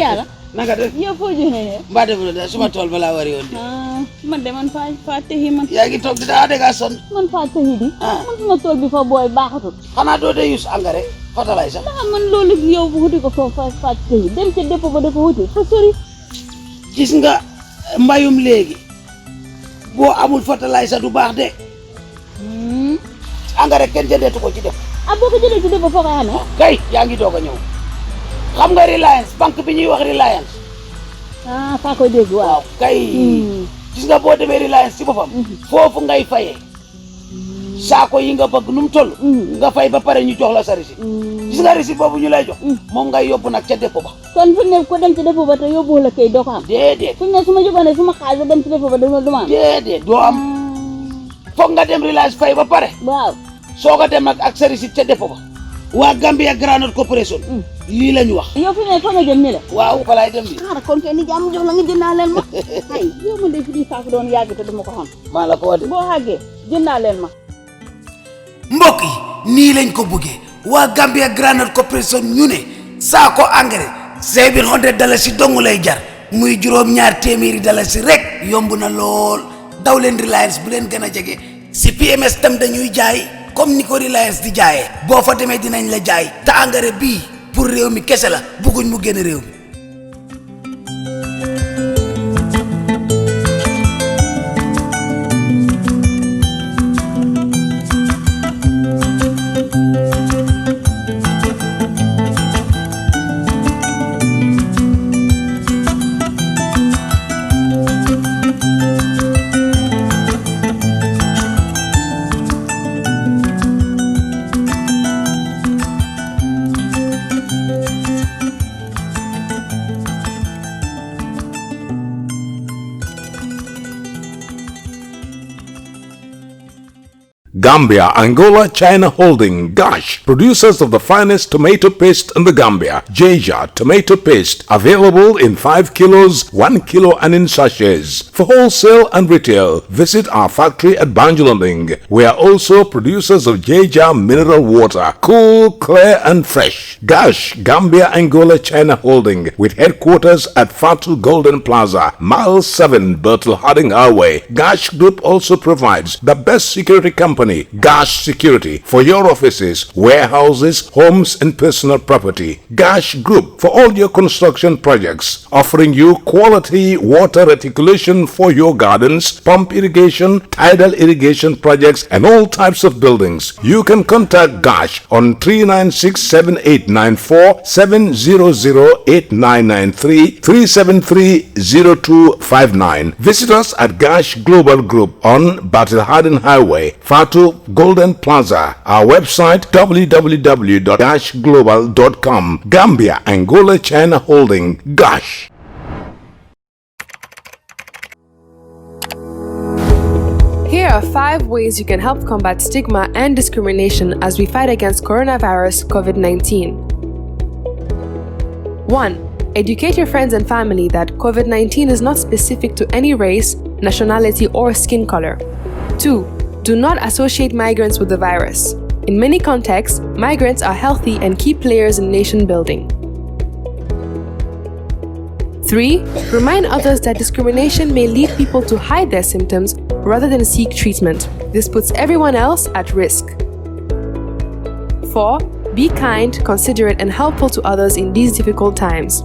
yàlla naka def yow foo joxee mbaa def la suma tool balaa wari woon man de man faa tëhi man yaa ngi toog di daa dégg son man faa tëhi di man suma tool bi fa booy baaxatul xanaa doo dee use engrais fertilizer man loolu yow bu wuti ko foofu faa tëhi dem ca dépôt ba dafa wuti fa sori gis nga mbayum léegi boo amul fertilizer du baax de engrais kenn jëndeetu ko ci def boo ko jëlee ci dépôt foo koy amee kay yaa ngi doog a ñëw xam nga Reliance banque bi ñuy wax Reliance faa koy dégg waaw kay gis nga boo demee Reliance ci boppam foofu ngay fayee saako yi nga bëgg nu mu toll nga fay ba pare ñu jox la sa receipt gis nga receipt boobu ñu lay jox moom ngay yóbbu nag ca dépôt ba kon fu ne ko dem ci dépôt ba te yóbbu la kay doo ko am déedéet fu ne su ma jógoon su ma xaalis dem ci dépôt ba dama am déedéet doo am foog nga dem Reliance fay ba pare waaw soo ko dem nag ak sa receipt ca dépôt ba waa Gambia Granite Corporation lii la ñu wax yow fi ne fa nga jëm ni la waaw fa laay dem ni kon kay ni jàmm jox la nga jëndaaleel ma ay yow ma de fi di saako doon yàgg te dama ko xam maa la ko wax de boo xàggee jëndaaleel ma mbokk yi nii lañ ko bëggee waa Gambia Granite Corporation ñu ne saako engrais $700 dong lay jar muy juróom-ñaar téeméeri dalasi rek yomb na lool daw leen Reliance bu leen gën a jege si PMS tam dañuy jaay comme ni ko Reliance di jaayee boo fa demee dinañ la jaay te engrais bii pour réew mi kese la bëgguñ mu génn réew mi. Gambia, Angola, China Holding, GASH, producers of the finest tomato paste in the Gambia. Jaja tomato paste, available in 5 kilos, 1 kilo and in sachets. For wholesale and retail, visit our factory at Banjulaling. We are also producers of Jaja mineral water, cool, clear and fresh. GASH, Gambia, Angola, China Holding, with headquarters at Fatu Golden Plaza, Mile 7, Bertel Harding Highway. GASH Group also provides the best security company, GASH Security, for your offices, warehouses, homes and personal property. GASH Group for all your construction projects, offering you quality water reticulation for your gardens, pump irrigation, tidal irrigation projects and all types of buildings. You can contact GASH on 396-7894, 700-8993, 373-0259. Visit us at GASH Global Group on Battle Harden Highway, Fatu Golden Plaza. Our website www.gashglobal.com. Gambia, Angola, China Holding, GASH. Here are 5 ways you can help combat stigma and discrimination as we fight against coronavirus COVID-19. 1. Educate your friends and family that COVID-19 is not specific to any race, nationality, or skin color. 2. Do not associate migrants with the virus. In many contexts, migrants are healthy and key players in nation building. 3. Remind others that discrimination may lead people to hide their symptoms rather than seek treatment. This puts everyone else at risk. 4. Be kind, considerate, and helpful to others in these difficult times.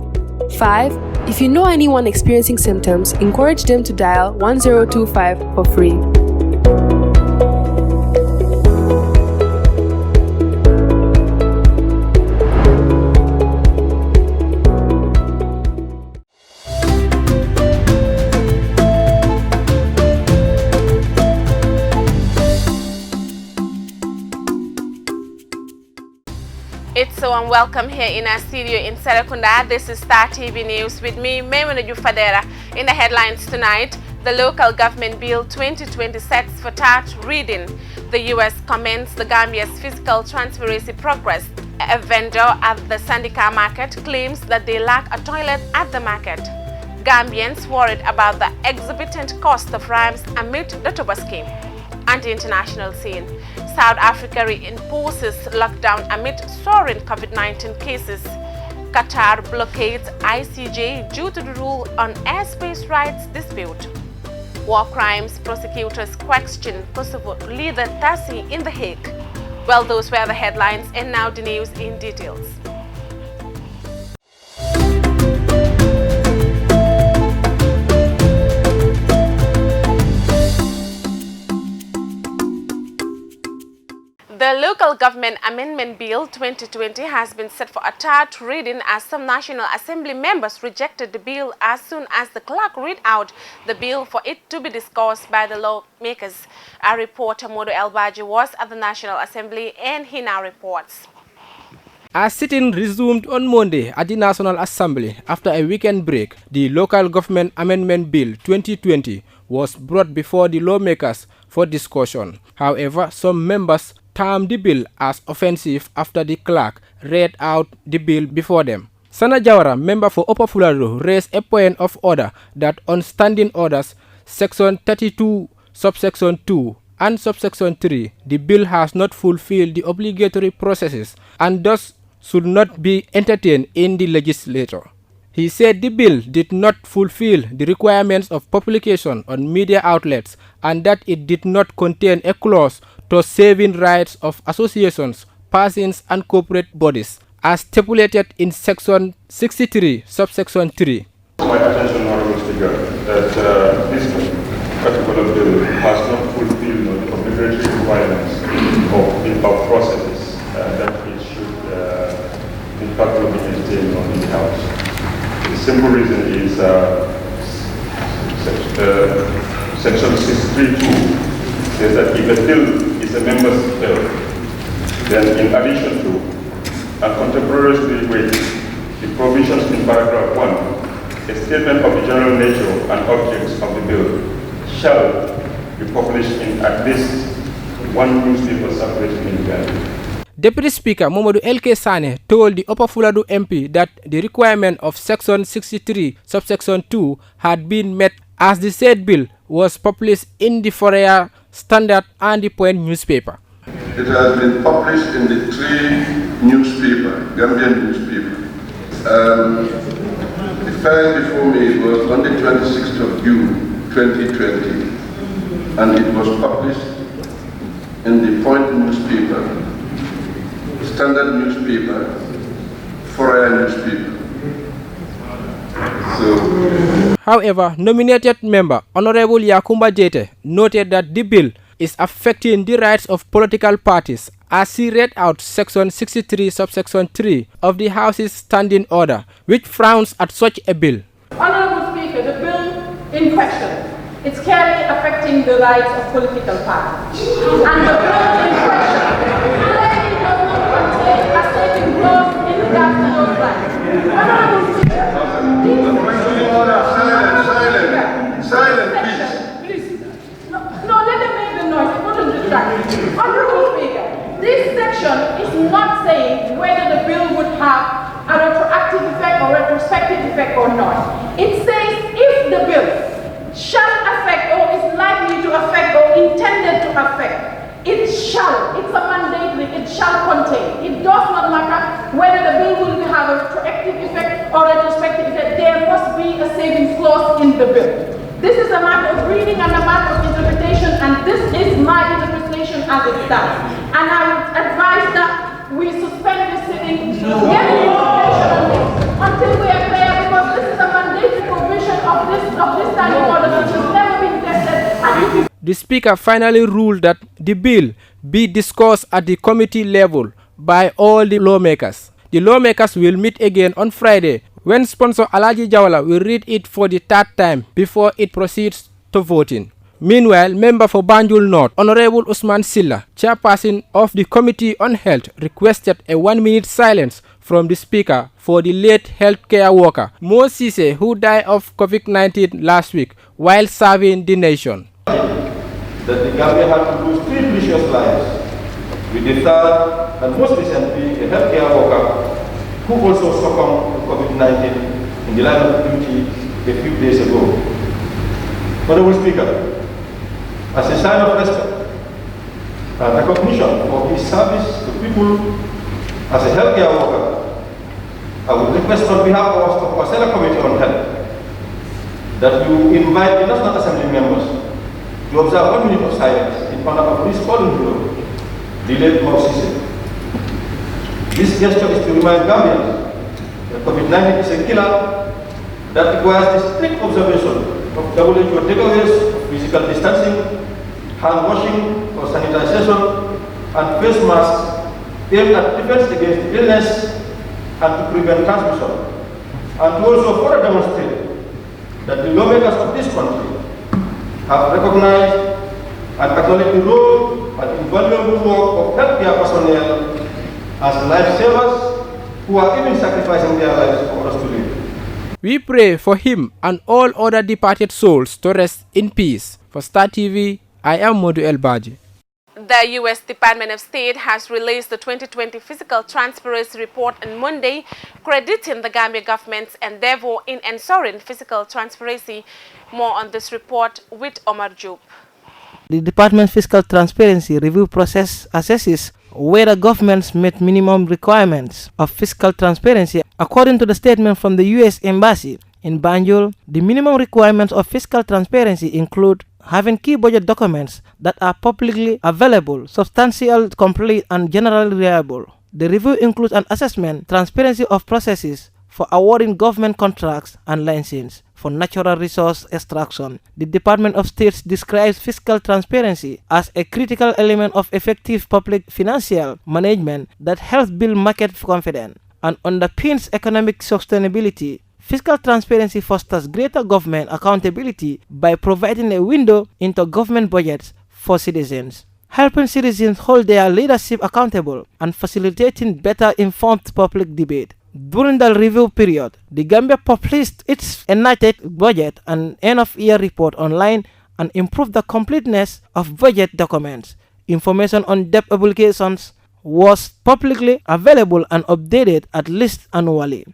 5. If you know anyone experiencing symptoms, encourage them to dial 1025 for free. It's so welcome here in our studio in Serekunda. This is Star TV News with me, MAIMUNA FADERA. In the headlines tonight, the local government bill 2020 sets for third reading. The U.S. commends the Gambia's fiscal transparency progress. A vendor at the Sandika market claims that they lack a toilet at the market. Gambians worried about the exorbitant cost of rams amid the Toba scheme. And the international scene, South Africa reimposes lockdown amid soaring COVID-19 cases. Qatar blockades ICJ due to the rule on airspace rights dispute. War crimes prosecutors question Kosovo leader Tassi in The Hague. Well, those were the headlines, and now the news in details. The Local Government Amendment Bill 2020 has been set for a third reading as some National Assembly members rejected the bill as soon as the clerk read out the bill for it to be discussed by the lawmakers. Our reporter Modo Elbaji was at the National Assembly and he now reports. As sitting resumed on Monday at the National Assembly after a weekend break, the Local Government Amendment Bill 2020 was brought before the lawmakers for discussion. However, some members termed the bill as offensive after the clerk read out the bill before them. Sana Jawara, member for Upper Fuladu, raised a point of order that on standing orders, Section 32, Subsection 2 and Subsection 3, the bill has not fulfilled the obligatory processes and thus should not be entertained in the legislature. He said the bill did not fulfill the requirements of publication on media outlets and that it did not contain a clause to saving rights of associations, persons and corporate bodies, as stipulated in Section 63, Subsection 3. My attention, Honorable Speaker, that this particular bill has not fulfilled the obligatory requirements of processes that it should in fact be entertained in the House. The simple reason is Section 63(2) says that if a bill is a member's bill, then in addition to and contemporaneously with the provisions in paragraph 1, a statement of the general nature and objects of the bill shall be published in at least one newspaper circulating in Uganda. Deputy Speaker Momadou LK Sane told the Upper Fuladu MP that the requirement of Section 63, Subsection 2 had been met as the said bill was published in the Fourier Standard and the Point newspaper. It has been published in the 3 newspapers, Gambian newspapers. The file before me was on the 26th of June 2020 and it was published in the Point newspaper, Standard newspaper, Fourier newspaper. However, nominated member Honorable Yakumba Jete noted that the bill is affecting the rights of political parties as he read out Section 63, Subsection 3 of the House's standing order, which frowns at such a bill. Honorable Speaker, the bill in question is clearly affecting the rights of political parties. And the bill in question clearly does not contain a stating clause in regards to those rights. Honorable Speaker, Silent, please. No, let them make the noise. It wouldn't distract. Honorable Speaker, this section is not saying whether the bill would have a retroactive effect or retrospective effect or not. It says if the bill shall affect or is likely to affect or intended to affect, it shall. It's a mandatory. It shall contain. It does not matter whether the bill will have a retroactive effect or retrospective effect. There must be a savings clause in the bill. This is a matter of reading and a matter of interpretation, and this is my interpretation as it stands. And I would advise that we suspend this sitting, get the information on this until we are clear, because this is a mandatory provision of this standing order which has never been tested. The Speaker finally ruled that the bill be discussed at the committee level by all the lawmakers. The lawmakers will meet again on Friday when sponsor Alaji Jawala will read it for the 3rd time before it proceeds to voting. Meanwhile, member for Banjul North, Honorable Usman Silla, chairperson of the Committee on Health, requested a 1-minute silence from the Speaker for the late healthcare worker, Mo Sise, who died of COVID-19 last week while serving the nation. That the Gambia had to lose 3 precious lives, with the 3rd and most recently a healthcare worker who also succumbed to COVID-19 in the line of duty a few days ago. Honorable Speaker, as a sign of respect and recognition for his service to people as a healthcare worker, I would request on behalf of our Select Committee on Health that you invite the National Assembly members to observe 1 minute of silence in honor of this fallen hero, the late Mausisi. This gesture is to remind Gambians that COVID-19 is a killer that requires the strict observation of WHO takeaways of physical distancing, hand washing or sanitization, and face masks aimed at defense against illness and to prevent transmission, and to also further demonstrate that the lawmakers of this country have recognized and acknowledged the role and invaluable work of healthcare personnel as lifesavers who are even sacrificing their lives for us to live. We pray for him and all other departed souls to rest in peace. For Star TV, I am Modu El Baji. The U.S. Department of State has released the 2020 Fiscal Transparency Report on Monday, crediting the Gambia government's endeavor in ensuring fiscal transparency. More on this report with Omar Joop. The Department's Fiscal Transparency Review process assesses whether governments met minimum requirements of fiscal transparency. According to the statement from the U.S. Embassy in Banjul, the minimum requirements of fiscal transparency include having key budget documents that are publicly available, substantial, complete, and generally reliable. The review includes an assessment, transparency of processes for awarding government contracts and licenses for natural resource extraction. The Department of State describes fiscal transparency as a critical element of effective public financial management that helps build market confidence and underpins economic sustainability. Fiscal transparency fosters greater government accountability by providing a window into government budgets for citizens, helping citizens hold their leadership accountable, and facilitating better informed public debate. During the review period, the Gambia published its enacted budget and end-of-year report online and improved the completeness of budget documents. Information on debt obligations was publicly available and updated at least annually.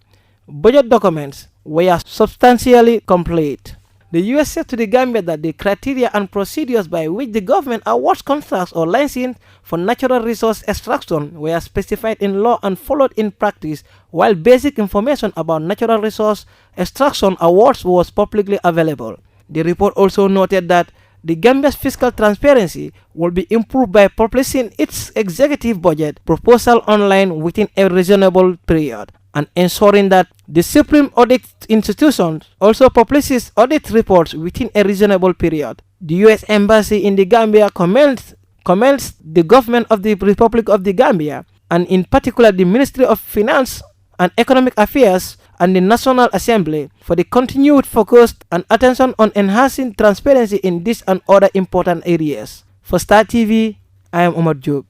Budget documents were substantially complete. The U.S. said to the Gambia that the criteria and procedures by which the government awards contracts or licenses for natural resource extraction were specified in law and followed in practice, while basic information about natural resource extraction awards was publicly available. The report also noted that the Gambia's fiscal transparency will be improved by publishing its executive budget proposal online within a reasonable period, and ensuring that the Supreme Audit Institution also publishes audit reports within a reasonable period. The U.S. Embassy in the Gambia commends the government of the Republic of the Gambia, and in particular the Ministry of Finance and Economic Affairs and the National Assembly, for the continued focus and attention on enhancing transparency in this and other important areas. For Star TV, I am Omar Joop.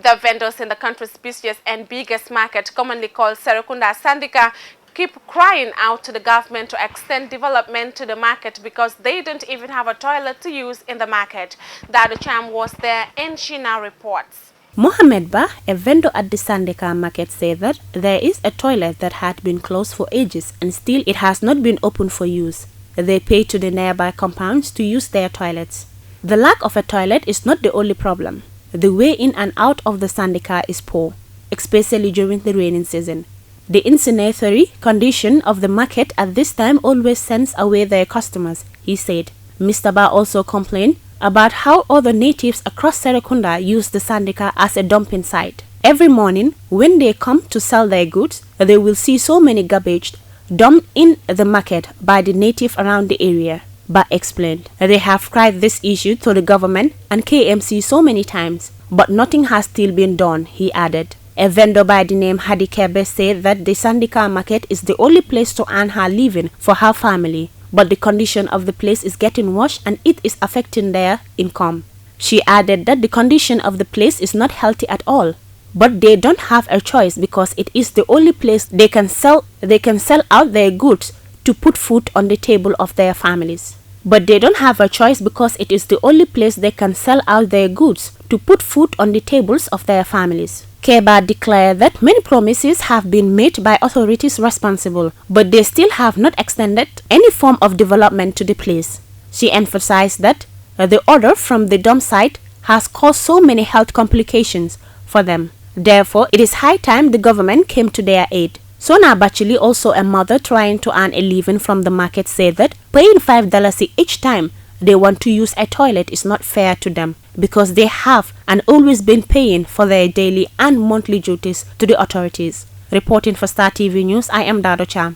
The vendors in the country's busiest and biggest market, commonly called Serekunda Sandika, keep crying out to the government to extend development to the market because they don't even have a toilet to use in the market. Dado Cham was there and she now reports. Mohamed Ba, a vendor at the Sandika market, said that there is a toilet that had been closed for ages and still it has not been opened for use. They pay to the nearby compounds to use their toilets. The lack of a toilet is not the only problem. The way in and out of the Sandika is poor, especially during the raining season. The incinerator condition of the market at this time always sends away their customers, he said. Mr. Ba also complained about how other natives across Serekunda use the Sandika as a dumping site. Every morning, when they come to sell their goods, they will see so many garbage dumped in the market by the native around the area. Ba explained. They have cried this issue to the government and KMC so many times, but nothing has still been done, he added. A vendor by the name Hadi Kebe said that the Sandika market is the only place to earn her living for her family, but the condition of the place is getting worse and it is affecting their income. She added that the condition of the place is not healthy at all, but they don't have a choice because it is the only place they can sell out their goods to put food on the table of their families. But they don't have a choice because it is the only place they can sell out their goods to put food on the tables of their families. Keba declared that many promises have been made by authorities responsible, but they still have not extended any form of development to the place. She emphasized that the order from the dump site has caused so many health complications for them. Therefore, it is high time the government came to their aid. Sona Bachili, also a mother trying to earn a living from the market, said that paying $5 each time they want to use a toilet is not fair to them because they have and always been paying for their daily and monthly duties to the authorities. Reporting for Star TV News, I am Dado Cham.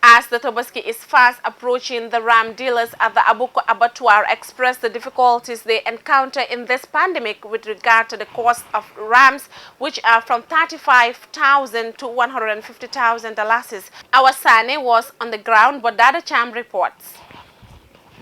As the Tobaski is fast approaching, the ram dealers at the Abuko Abattoir express the difficulties they encounter in this pandemic with regard to the cost of rams, which are from $35,000 to $150,000. Our Sane was on the ground, but Dada Cham reports.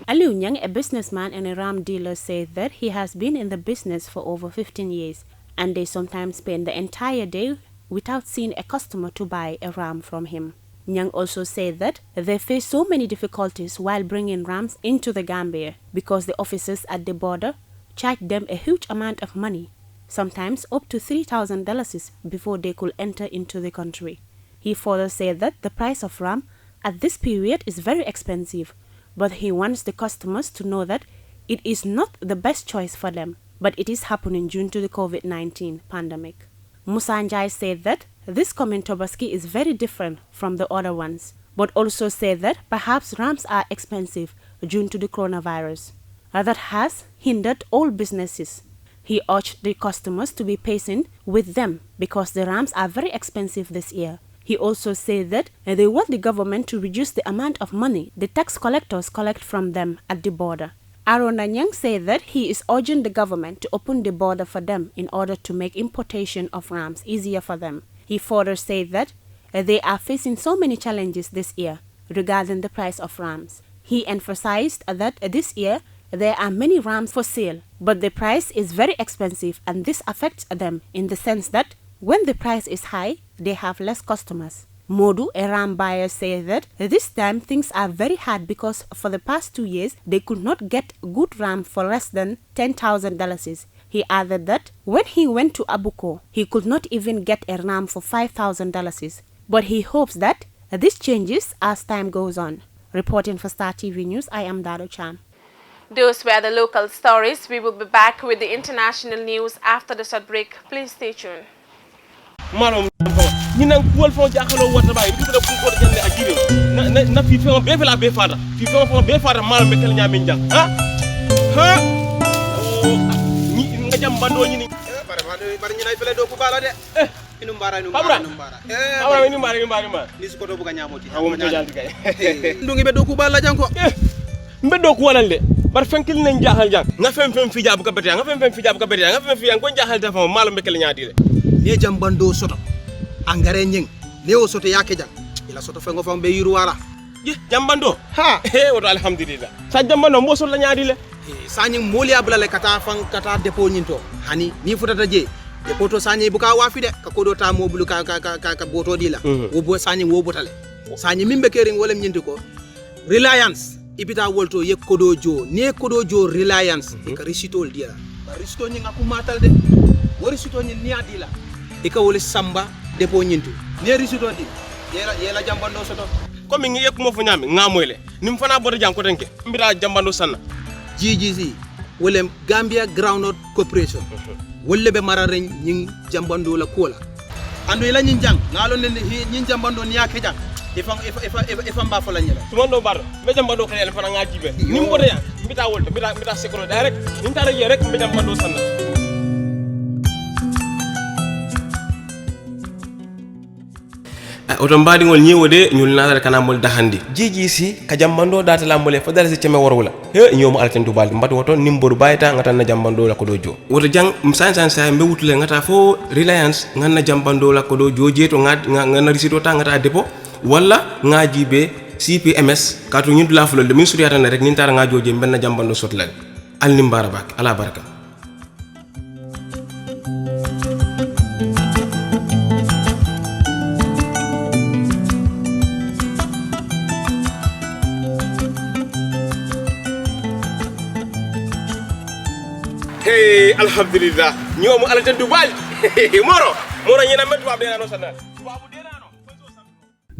Aliu Nyang, a businessman and a ram dealer, said that he has been in the business for over 15 years and they sometimes spend the entire day without seeing a customer to buy a ram from him. Nyang also said that they face so many difficulties while bringing rams into the Gambia because the officers at the border charge them a huge amount of money, sometimes up to $3,000 before they could enter into the country. He further said that the price of ram at this period is very expensive, but he wants the customers to know that it is not the best choice for them, but it is happening due to the COVID-19 pandemic. Musa Njai said that this coming Tobaski is very different from the other ones, but also said that perhaps rams are expensive due to the coronavirus. That has hindered all businesses. He urged the customers to be patient with them because the rams are very expensive this year. He also said that they want the government to reduce the amount of money the tax collectors collect from them at the border. Aaron Nanyang said that he is urging the government to open the border for them in order to make importation of rams easier for them. He further said that they are facing so many challenges this year regarding the price of rams. He emphasized that this year there are many rams for sale, but the price is very expensive and this affects them in the sense that when the price is high, they have less customers. Modu, a ram buyer, said that this time things are very hard because for the past 2 years, they could not get good ram for less than $10,000. He added that when he went to Abuko, he could not even get a ram for $5,000. But he hopes that this changes as time goes on. Reporting for Star TV News, I am Dado Cham. Those were the local stories. We will be back with the international news after the short break. Please stay tuned. Marom ni nang kuol fo jaxalo wota bay ngi ko ko jande ak girem na fi fo be fela be fada fi fo be fada mal be kel nyami jang ha ni nga jam bando ni bare ni nay fele do ko bala de inu mbara awra ni mbara ni ko do buga nyamoti ha mo janti kay ndungi be do ko bala jang ko mbe do ko walal de bar fenkil nañ jaxal jang nga fem fi jabu ka bete nga fem fi jabu ka bete nga fem fi yang ko jaxal dafa mal be kel nyaati de ne jambando soto angare nyeng ne o soto yake jang ila soto fengo fam be yiru wala je jambando ha wato alhamdulillah sa jambando mo so la nyaadi le sañi moli abla le kata fan kata depo nyinto hani ni futata je depo to sañi buka wafi de ka kodo ta mo bulu ka boto dila wo bo sañi wo botale sañi mimbe kering wolem nyinti ko reliance ibita wolto ye kodo jo ne kodo jo reliance ka risitol dia ba risito nyinga ku matal de wori sito nyi ni adila ika wole samba depo nyintu ne risito di yela jambando soto ko mi ngi yekuma fu nyami ngamoyle nim fana bodo jang ko tanke mbira jambando sanna GGC wole Gambia Groundnut Corporation wolle be mararen nyi jambando la kola andu ila nyi jang ngalo ne nyi jambando ni yake jang ifam ba fa la nyela tumondo bar be jambando xel fana ngaji be nim bodo ya mbita wolto mbita sekro direct nim tara je rek be jambando sanna oto mbaadiŋol ñewode ñul naatale kana mol dahandi GGC ka jambando data la mole fadala se ceme worwula he ñomo alten du baldi mbati woto nimboru bayta ngata na jambando la ko do jo woto jang msan sa mbe wutule ngata fo reliance nganna jambando la ko do jo jeto ngana risito ta ngata depo walla ngaji be CPMS katu ñindu la fulol de min suriyata na rek nin tara ngajo je benna jambando sotla al nimbara bak ala baraka. Hey, alhamdulillah ñomu alatan du bal moro ñina metu abde no sanal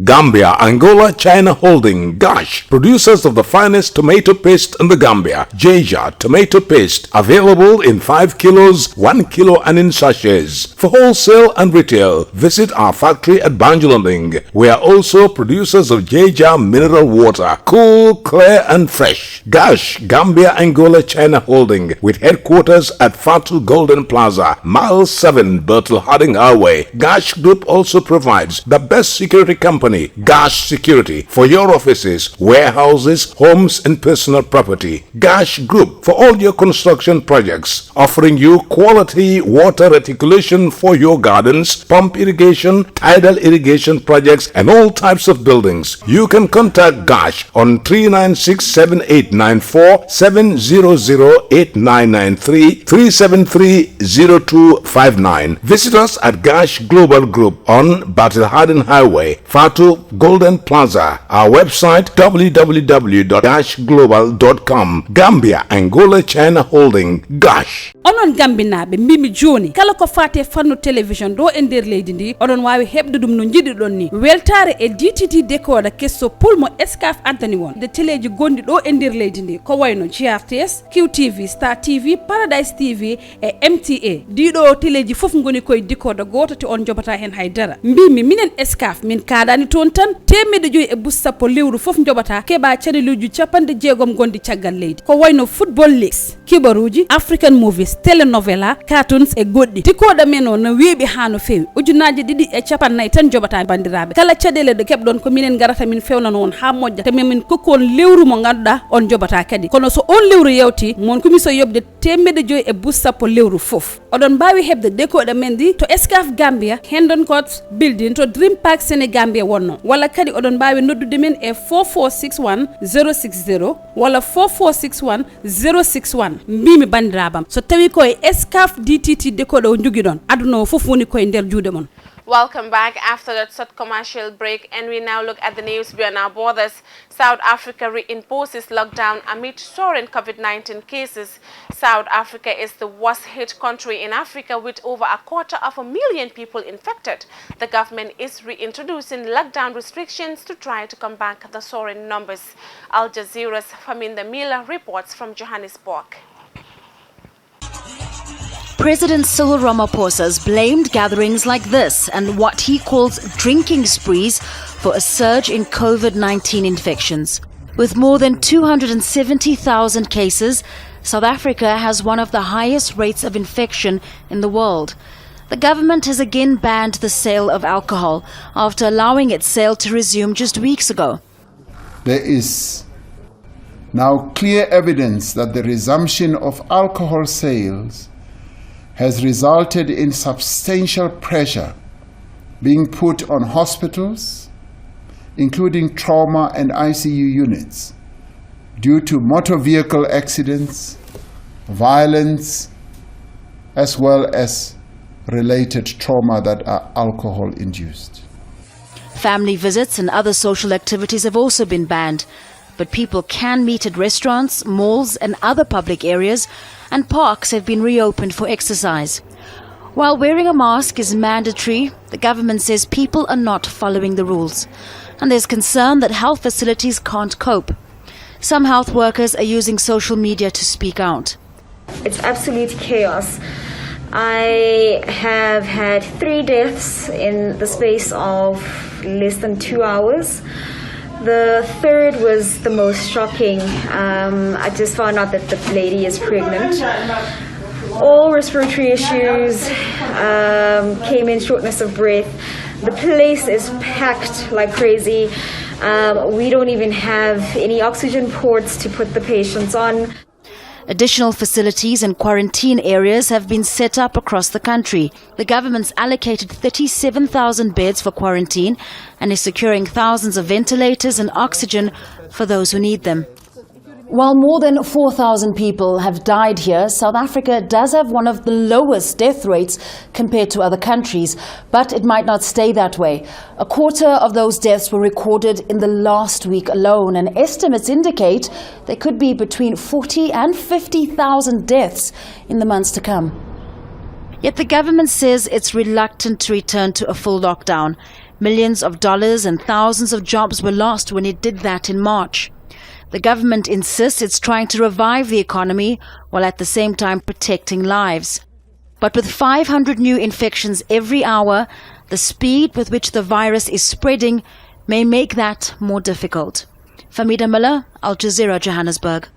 Gambia, Angola, China Holding, GASH, producers of the finest tomato paste in the Gambia, JOOF tomato paste, available in 5 kilos, 1 kilo and in sachets. For wholesale and retail, visit our factory at Banjulunding. We are also producers of JOOF mineral water, cool, clear and fresh. GASH, Gambia, Angola, China Holding, with headquarters at Fatu Golden Plaza, Mile 7, Bertel Harding Highway. GASH Group also provides the best security company, GASH Security, for your offices, warehouses, homes and personal property. GASH Group for all your construction projects, offering you quality water reticulation for your gardens, pump irrigation, tidal irrigation projects and all types of buildings. You can contact GASH on 396-7894, 700-8993, 373-0259. Visit us at GASH Global Group on Battle Harden Highway, Fatu Golden Plaza. Our website www.gashglobal.com. Gambia, Angola, China Holding, GASH. onon gambinaɓe mbimi joni kala ko fate fannu télévision ɗo e nder leydi ndi oɗon wawi hebde ɗum no jiɗiɗon ni weltare e DTT décoda kesso pulmo escaf addani won de téléji gondi ɗo e nder leydi ndi ko wayno GRTS, QTV, Star TV, Paradise TV e MTA. ɗiɗo téléji foof goni koye décoda goto te on jobata hen haydara. mbimi minen escaf min kaɗani toon tan 100 e bus sappo lewru foof jobata keɓa caneluji 60 gondi caggal leydi ko wayno football leagues, kibaruji, African movies, telenovela, cartoons e goɗɗi. Décoda men o no weeɓi ha no fewi. ujunaji 250 tan jobata bandiraɓe. kala caɗele de keɓɗon ko minen garata min fewnano on ha moƴƴa te min kokkon lewru mo ganduɗa on jobata kadi kono so on lewru yewti mon kumiso yobde 100 e bus sappo lewru foof. oɗon mbawi hebde décoda men di to Escaf Gambia, Hendon Court building to Dream Park Sénégambia wonno, walla kadi oɗon mbawi noddude men e 4461 060 walla 4461 061. mbimi bandiraɓam so tawi koye Escaf DTT décoda o joguiɗon aduna o foof woni koye nder juuɗe mon. Welcome back after that short commercial break, and we now look at the news beyond our borders. South Africa reimposes lockdown amid soaring COVID-19 cases. South Africa is the worst hit country in Africa with over 250,000 people infected. The government is reintroducing lockdown restrictions to try to combat the soaring numbers. Al Jazeera's Faminda Miller reports from Johannesburg. President Cyril Ramaphosa has blamed gatherings like this and what he calls drinking sprees for a surge in COVID-19 infections. With more than 270,000 cases, South Africa has one of the highest rates of infection in the world. The government has again banned the sale of alcohol after allowing its sale to resume just weeks ago. There is now clear evidence that the resumption of alcohol sales has resulted in substantial pressure being put on hospitals, including trauma and ICU units, due to motor vehicle accidents, violence, as well as related trauma that are alcohol-induced. Family visits and other social activities have also been banned, but people can meet at restaurants, malls and other public areas, and parks have been reopened for exercise. While wearing a mask is mandatory, the government says people are not following the rules, and there's concern that health facilities can't cope. Some health workers are using social media to speak out. It's absolute chaos. I have had 3 deaths in the space of less than 2 hours. The third was the most shocking. I just found out that the lady is pregnant. All respiratory issues, came in shortness of breath. The place is packed like crazy. We don't even have any oxygen ports to put the patients on. Additional facilities and quarantine areas have been set up across the country. The government's allocated 37,000 beds for quarantine and is securing thousands of ventilators and oxygen for those who need them. While more than 4,000 people have died here, South Africa does have one of the lowest death rates compared to other countries, but it might not stay that way. A quarter of those deaths were recorded in the last week alone, and estimates indicate there could be between 40 and 50,000 deaths in the months to come. Yet the government says it's reluctant to return to a full lockdown. Millions of dollars and thousands of jobs were lost when it did that in March. The government insists it's trying to revive the economy while at the same time protecting lives. But with 500 new infections every hour, the speed with which the virus is spreading may make that more difficult. Famida Miller, Al Jazeera, Johannesburg.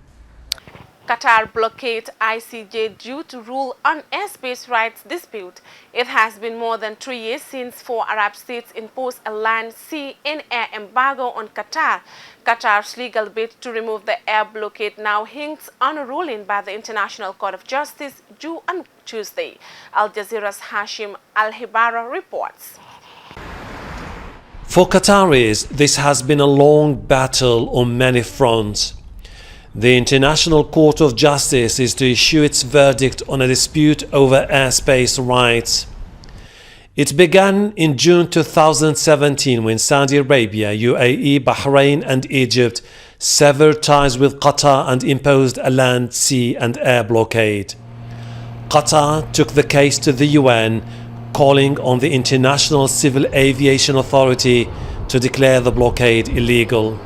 Qatar blockade ICJ due to rule on airspace rights dispute. It has been more than 3 years since 4 Arab states imposed a land, sea and air embargo on Qatar. Qatar's legal bid to remove the air blockade now hints on a ruling by the International Court of Justice due on Tuesday. Al Jazeera's Hashim Al-Hibara reports. For Qataris, this has been a long battle on many fronts. The International Court of Justice is to issue its verdict on a dispute over airspace rights. It began in June 2017 when Saudi Arabia, UAE, Bahrain and Egypt severed ties with Qatar and imposed a land, sea and air blockade. Qatar took the case to the UN, calling on the International Civil Aviation Authority to declare the blockade illegal.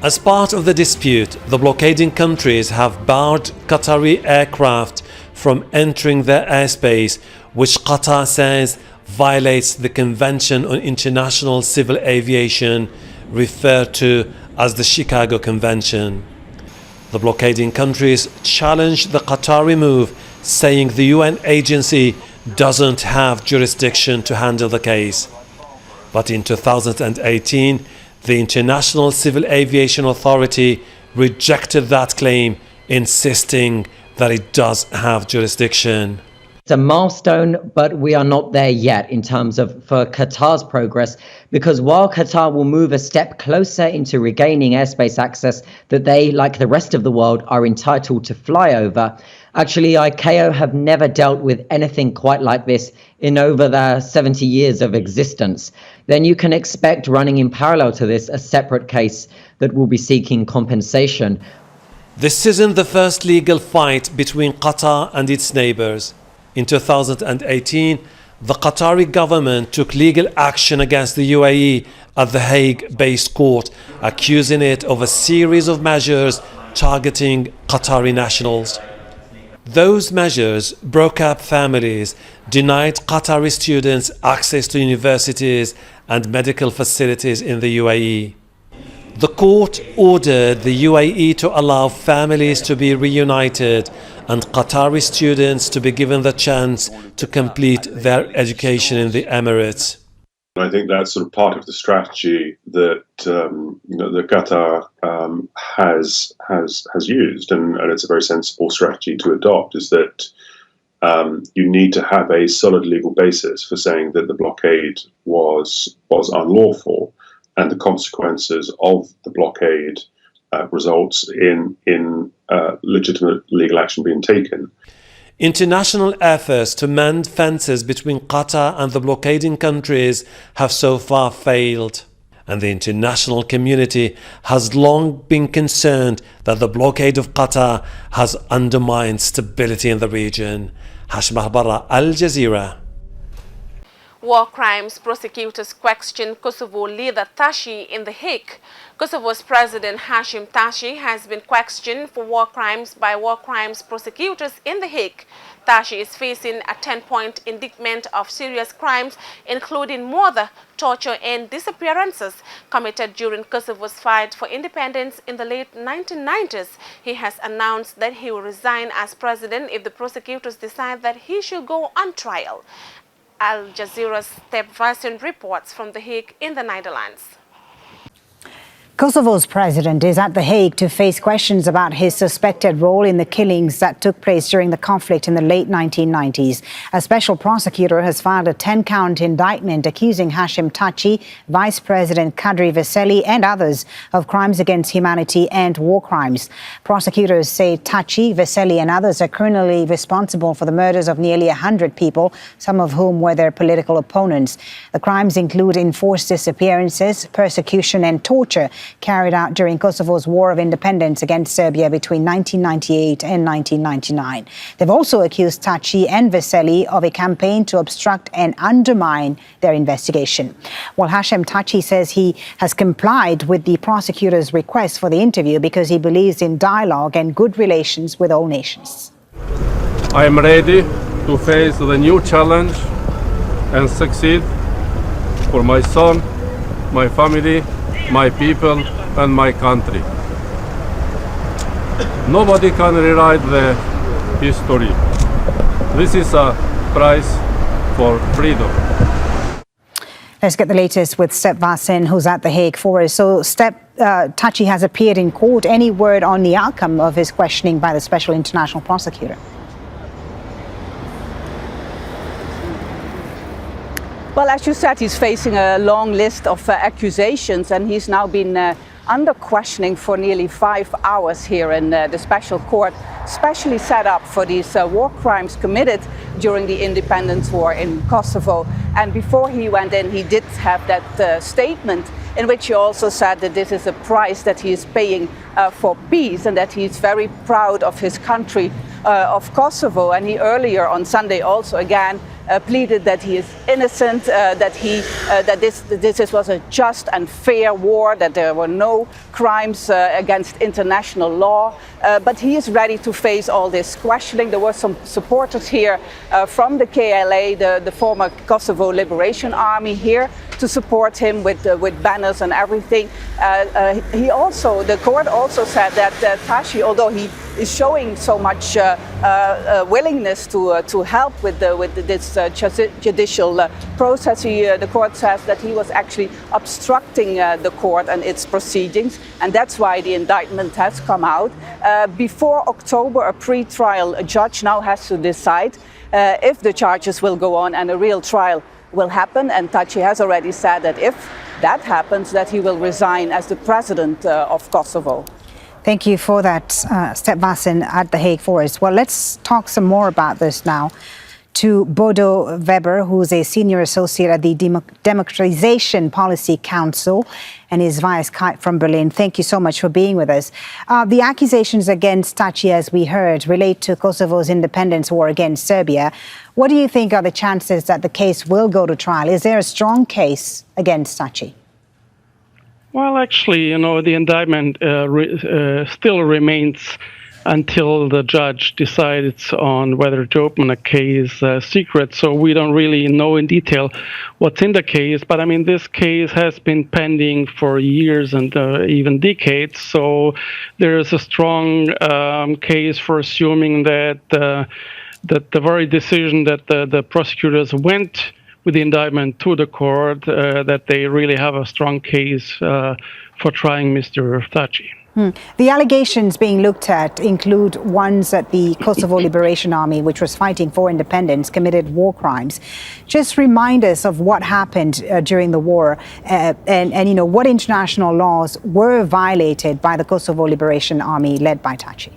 As part of the dispute, the blockading countries have barred Qatari aircraft from entering their airspace, which Qatar says violates the Convention on International Civil Aviation, referred to as the Chicago Convention. The blockading countries challenged the Qatari move, saying the UN agency doesn't have jurisdiction to handle the case. But in 2018, the International Civil Aviation Authority rejected that claim, insisting that it does have jurisdiction. It's a milestone, but we are not there yet in terms of for Qatar's progress, because while Qatar will move a step closer into regaining airspace access that they, like the rest of the world, are entitled to fly over, actually ICAO have never dealt with anything quite like this in over their 70 years of existence. Then you can expect, running in parallel to this, a separate case that will be seeking compensation. This isn't the first legal fight between Qatar and its neighbors. In 2018, the Qatari government took legal action against the UAE at the Hague-based court, accusing it of a series of measures targeting Qatari nationals. Those measures broke up families, denied Qatari students access to universities and medical facilities in the UAE. The court ordered the UAE to allow families to be reunited and Qatari students to be given the chance to complete their education in the Emirates. I think that's sort of part of the strategy that that Qatar has used, and it's a very sensible strategy to adopt. Is that you need to have a solid legal basis for saying that the blockade was unlawful, and the consequences of the blockade results in legitimate legal action being taken. International efforts to mend fences between Qatar and the blockading countries have so far failed, and the international community has long been concerned that the blockade of Qatar has undermined stability in the region. Hashim Al-Barra, Al Jazeera. War crimes prosecutors question Kosovo leader Taci in The Hague. Kosovo's President Hashim Taci has been questioned for war crimes by war crimes prosecutors in The Hague. Taci is facing a 10-point indictment of serious crimes, including murder, torture and disappearances committed during Kosovo's fight for independence in the late 1990s. He has announced that he will resign as president if the prosecutors decide that he should go on trial. Al Jazeera's Step Vassen reports from The Hague in the Netherlands. Kosovo's president is at The Hague to face questions about his suspected role in the killings that took place during the conflict in the late 1990s. A special prosecutor has filed a 10-count indictment accusing Hashim Taci, Vice President Kadri Veseli and others of crimes against humanity and war crimes. Prosecutors say Taci, Veseli and others are criminally responsible for the murders of nearly 100 people, some of whom were their political opponents. The crimes include enforced disappearances, persecution and torture, carried out during Kosovo's War of Independence against Serbia between 1998 and 1999. They've also accused Taci and Veseli of a campaign to obstruct and undermine their investigation. Well, Hashem Taci says he has complied with the prosecutor's request for the interview because he believes in dialogue and good relations with all nations. I am ready to face the new challenge and succeed for my son, my family, my people, and my country. Nobody can rewrite the history. This is a price for freedom. Let's get the latest with Step Vasin, who's at The Hague for us. So, Step, Taci has appeared in court. Any word on the outcome of his questioning by the Special International Prosecutor? Well, as you said, he's facing a long list of accusations, and he's now been under questioning for nearly 5 hours here in the special court, specially set up for these war crimes committed during the independence war in Kosovo. And before he went in, he did have that statement in which he also said that this is a price that he is paying for peace, and that he's very proud of his country, of Kosovo. And he earlier on Sunday also again pleaded that he is innocent, that this was a just and fair war, that there were no crimes against international law. But he is ready to face all this questioning. There were some supporters here from the KLA, the former Kosovo Liberation Army, here to support him with banners and everything. The court also said that Taci, although he is showing so much willingness to help with this judicial process, the court says that he was actually obstructing the court and its proceedings, and that's why the indictment has come out. Before October, a pre-trial judge now has to decide if the charges will go on and a real trial will happen, and Taci has already said that if that happens, that he will resign as the president of Kosovo. Thank you for that, Step Vasin at The Hague for us. Well, let's talk some more about this now to Bodo Weber, who's a senior associate at the Democratization Policy Council, and is via Skype from Berlin. Thank you so much for being with us. The accusations against Taci, as we heard, relate to Kosovo's independence war against Serbia. What do you think are the chances that the case will go to trial? Is there a strong case against Taci? Well, actually, the indictment still remains until the judge decides on whether to open a case secret. So we don't really know in detail what's in the case. But I mean, this case has been pending for years and even decades. So there is a strong case for assuming that the very decision that the prosecutors went with the indictment to the court, that they really have a strong case for trying Mr. Taci. The allegations being looked at include ones that the Kosovo Liberation Army, which was fighting for independence, committed war crimes. Just remind us of what happened during the war and what international laws were violated by the Kosovo Liberation Army led by Taci.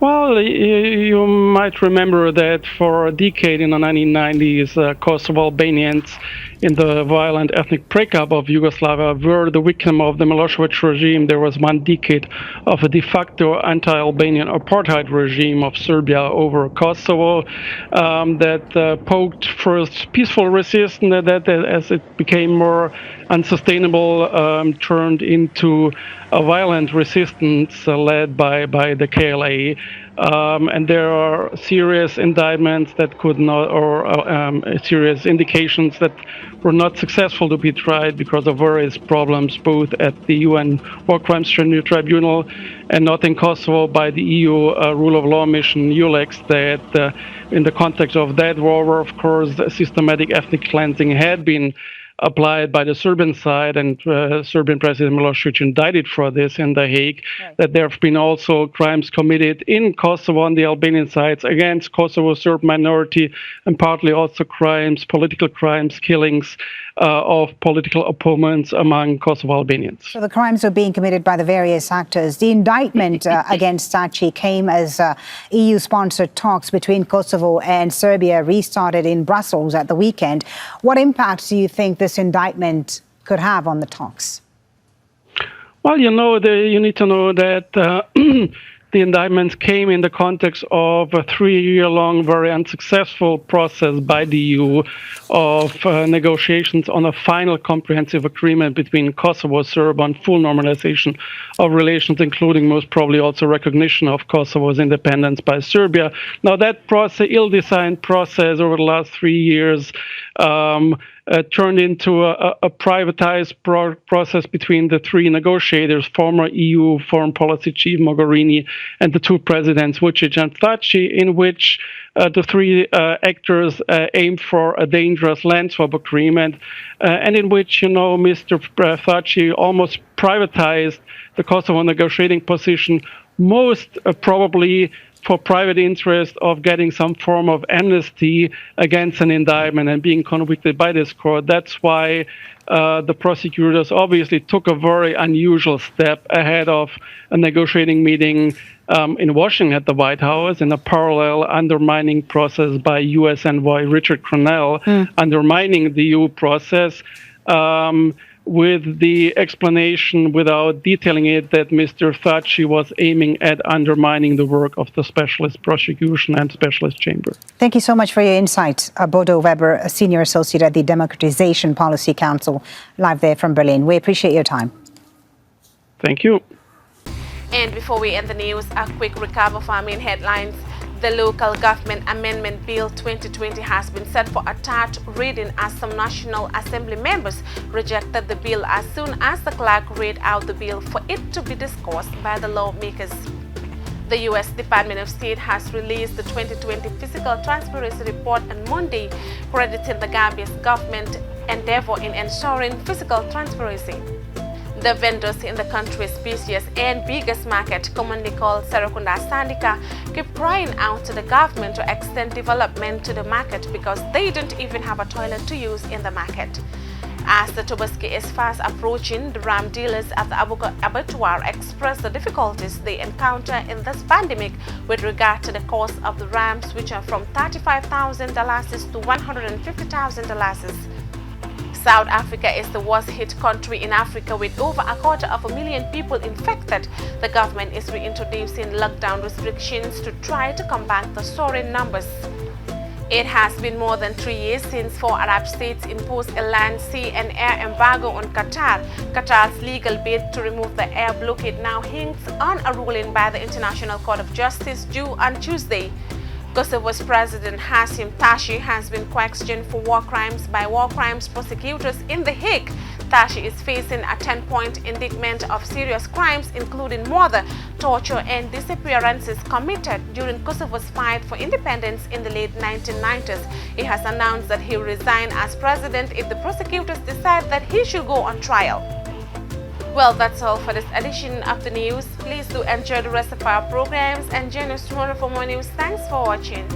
Well, you might remember that for a decade in the 1990s, Kosovo Albanians in the violent ethnic breakup of Yugoslavia were the victim of the Milosevic regime. There was one decade of a de facto anti-Albanian apartheid regime of Serbia over Kosovo that poked first peaceful resistance, that as it became more unsustainable, turned into a violent resistance led by the KLA. And there are serious indictments that could not, or serious indications that were not successful to be tried because of various problems, both at the UN War Crimes Tribunal and not in Kosovo by the EU Rule of Law Mission, ULEX, that in the context of that war, of course, systematic ethnic cleansing had been applied by the Serbian side, and Serbian President Milosevic indicted for this in The Hague, that there have been also crimes committed in Kosovo on the Albanian sides against Kosovo Serb minority, and partly also crimes, political crimes, killings of political opponents among Kosovo Albanians. So the crimes are being committed by the various actors. The indictment against Taci came as EU-sponsored talks between Kosovo and Serbia restarted in Brussels at the weekend. What impact do you think this indictment could have on the talks? Well, you need to know that the indictments came in the context of a 3-year-long, very unsuccessful process by the EU of negotiations on a final comprehensive agreement between Kosovo and Serbia on full normalization of relations, including most probably also recognition of Kosovo's independence by Serbia. Now, that process, ill-designed process over the last 3 years, turned into a privatized process between the three negotiators, former EU Foreign Policy Chief Mogherini and the two presidents, Vučić and Thaci, in which the three actors aimed for a dangerous land swap agreement, and in which, Mr. Thaci almost privatized the Kosovo negotiating position, most probably for private interest of getting some form of amnesty against an indictment and being convicted by this court. That's why the prosecutors obviously took a very unusual step ahead of a negotiating meeting in Washington at the White House, in a parallel undermining process by U.S. envoy Richard Cronell, undermining the EU process, with the explanation, without detailing it, that Mr. Thaci was aiming at undermining the work of the specialist prosecution and specialist chamber. Thank you so much for your insight, Bodo Weber, a senior associate at the Democratization Policy Council, live there from Berlin. We appreciate your time. Thank you. And before we end the news, a quick recap of our main headlines. The Local Government Amendment Bill 2020 has been set for a third reading as some National Assembly members rejected the bill as soon as the clerk read out the bill for it to be discussed by the lawmakers. The U.S. Department of State has released the 2020 Fiscal Transparency Report on Monday, crediting the Gambia's government endeavor in ensuring fiscal transparency. The vendors in the country's busiest and biggest market, commonly called Serekunda Sandika, keep crying out to the government to extend development to the market because they don't even have a toilet to use in the market. As the Tobaski is fast approaching, the ram dealers at the abattoir express the difficulties they encounter in this pandemic with regard to the cost of the rams, which are from $35,000 to $150,000. South Africa is the worst hit country in Africa with over 250,000 people infected. The government is reintroducing lockdown restrictions to try to combat the soaring numbers. It has been more than 3 years since 4 Arab states imposed a land, sea and air embargo on Qatar. Qatar's legal bid to remove the air blockade now hinges on a ruling by the International Court of Justice due on Tuesday. Kosovo's President Hasim Thaci has been questioned for war crimes by war crimes prosecutors in The Hague. Thaci is facing a 10-point indictment of serious crimes, including murder, torture, and disappearances committed during Kosovo's fight for independence in the late 1990s. He has announced that he will resign as president if the prosecutors decide that he should go on trial. Well, that's all for this edition of the news. Please do enjoy the rest of our programs and join us tomorrow for more news. Thanks for watching.